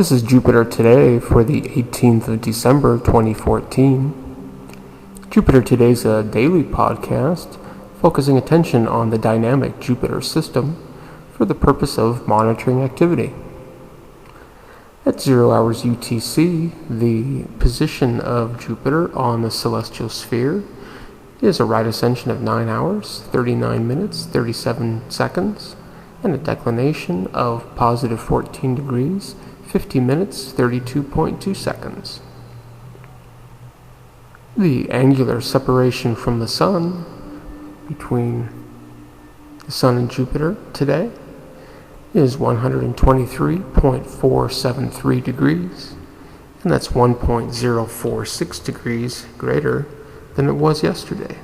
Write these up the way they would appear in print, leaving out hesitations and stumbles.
This is Jupiter Today for the 18th of December 2014. Jupiter Today is a daily podcast focusing attention on the dynamic Jupiter system for the purpose of monitoring activity. At 0 hours UTC, the position of Jupiter on the celestial sphere is a right ascension of 9 hours, 39 minutes, 37 seconds, and a declination of positive 14 degrees, 50 minutes, 32.2 seconds. The angular separation from the Sun between the Sun and Jupiter today is 123.473 degrees, and that's 1.046 degrees greater than it was yesterday.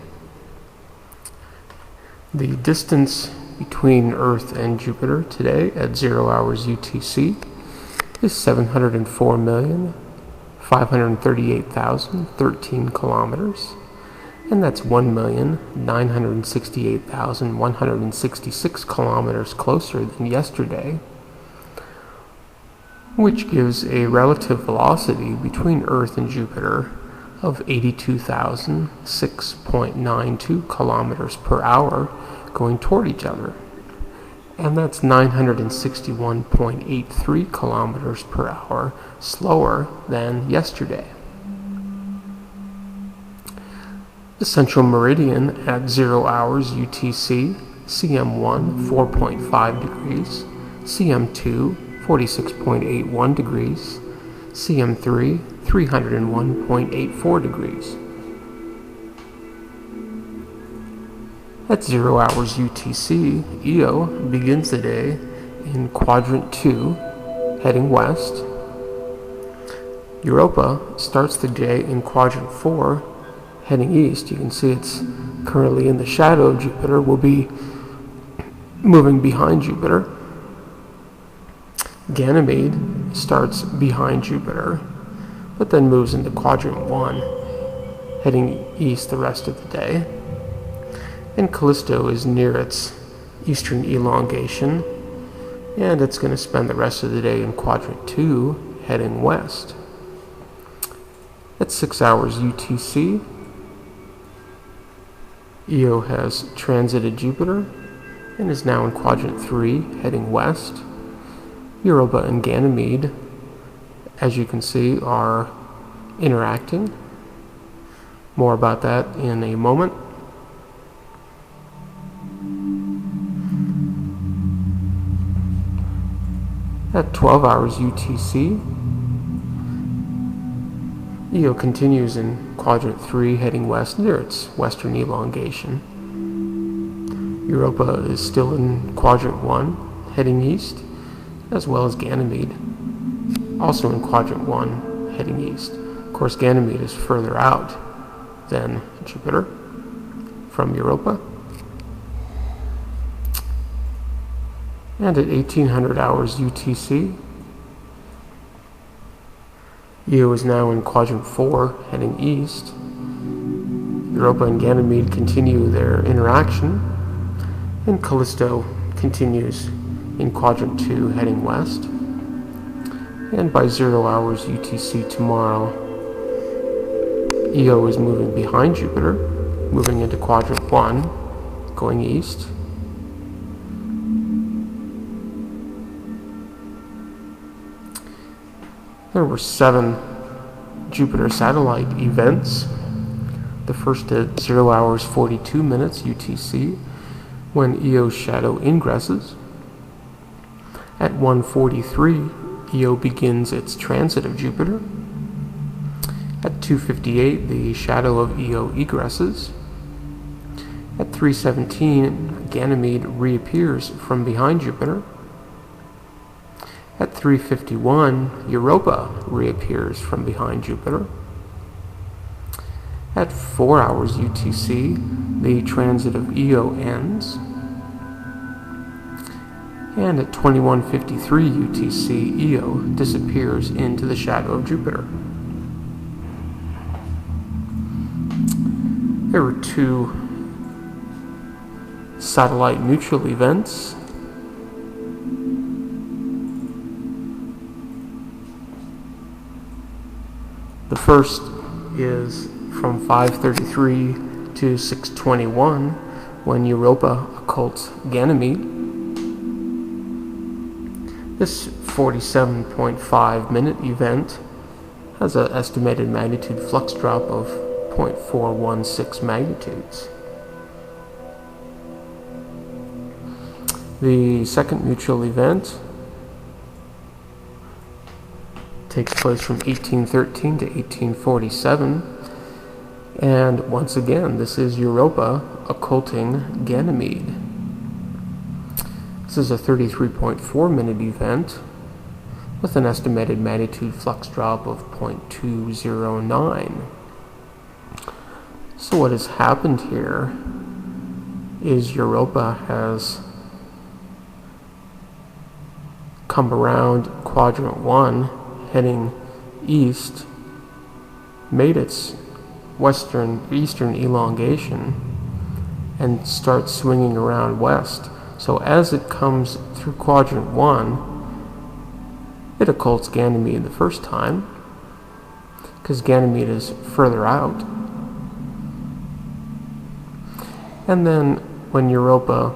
The distance between Earth and Jupiter today at 0 hours UTC is 704,538,013 kilometers, and that's 1,968,166 kilometers closer than yesterday, which gives a relative velocity between Earth and Jupiter of 82,006.92 kilometers per hour going toward each other. And that's 961.83 kilometers per hour slower than yesterday. The central meridian at 0 hours UTC, CM1 4.5 degrees, CM2 46.81 degrees, CM3 301.84 degrees. At 0 hours UTC, Io begins the day in quadrant 2, heading west. Europa starts the day in quadrant 4, heading east. You can see it's currently in the shadow of Jupiter, will be moving behind Jupiter. Ganymede starts behind Jupiter, but then moves into quadrant 1, heading east the rest of the day. And Callisto is near its eastern elongation, and it's going to spend the rest of the day in quadrant 2, heading west. At 6 hours UTC, Io has transited Jupiter and is now in quadrant 3, heading west. Europa and Ganymede, as you can see, are interacting. More about that in a moment. At 12 hours UTC, Io continues in quadrant 3, heading west near its western elongation. Europa is still in quadrant 1, heading east, as well as Ganymede, also in quadrant 1, heading east. Of course, Ganymede is further out than Jupiter from Europa. And at 1800 hours UTC, Io is now in quadrant 4, heading east. Europa and Ganymede continue their interaction, and Callisto continues in quadrant 2, heading west. And by 0 hours UTC tomorrow, Io is moving behind Jupiter, moving into quadrant 1, going east. There were 7 Jupiter satellite events. The first at 0 hours 42 minutes UTC, when Io's shadow ingresses. At 1:43, Io begins its transit of Jupiter. At 2:58, the shadow of Io egresses. At 3:17, Ganymede reappears from behind Jupiter. At 3:51, Europa reappears from behind Jupiter. At 4 hours UTC, the transit of Io ends. And at 21:53 UTC, Io disappears into the shadow of Jupiter. There were 2 satellite neutral events The first is from 533 to 621, when Europa occults Ganymede. This 47.5-minute event has an estimated magnitude flux drop of 0.416 magnitudes. The second mutual event takes place from 1813 to 1847, and once again, this is Europa occulting Ganymede. This is a 33.4-minute event with an estimated magnitude flux drop of 0.209. So what has happened here is Europa has come around quadrant 1, heading east, made its eastern elongation, and starts swinging around west. So as it comes through quadrant 1, it occults Ganymede the first time, because Ganymede is further out. And then when Europa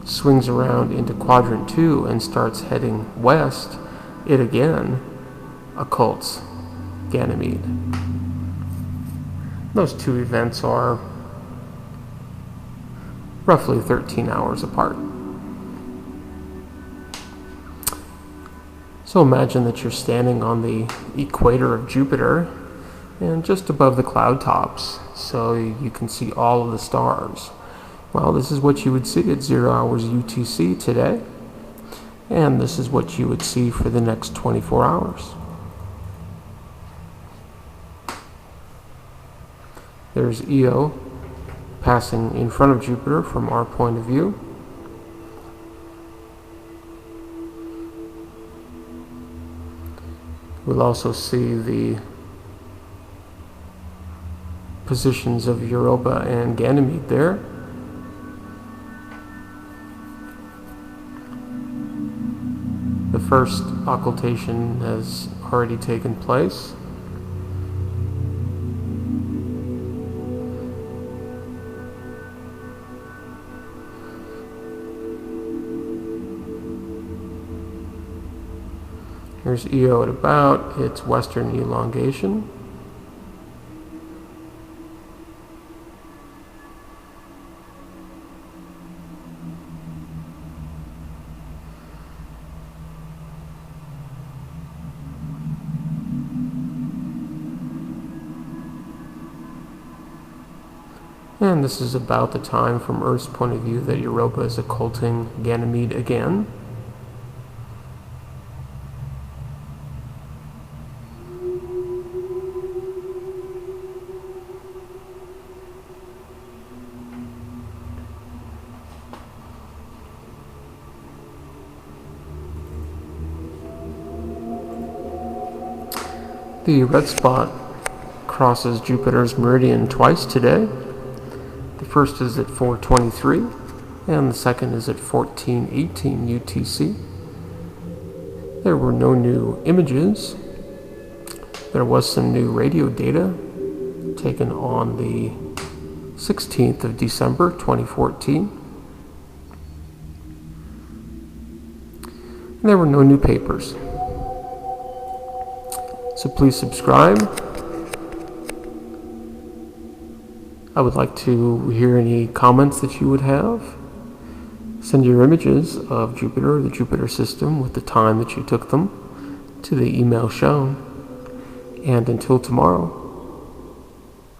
swings around into quadrant 2 and starts heading west, it again occults Ganymede. Those two events are roughly 13 hours apart. So imagine that you're standing on the equator of Jupiter and just above the cloud tops, so you can see all of the stars. Well, this is what you would see at 0 hours UTC today, and this is what you would see for the next 24 hours. There's Io passing in front of Jupiter from our point of view. We'll also see the positions of Europa and Ganymede there. The first occultation has already taken place. Here's Io at about its western elongation. And this is about the time from Earth's point of view that Europa is occulting Ganymede again. The red spot crosses Jupiter's meridian twice today. The first is at 4:23, and the second is at 14:18 UTC. There were no new images. There was some new radio data taken on the 16th of December 2014. And there were no new papers. So please subscribe. I would like to hear any comments that you would have. Send your images of Jupiter, the Jupiter system, with the time that you took them to the email shown. And until tomorrow,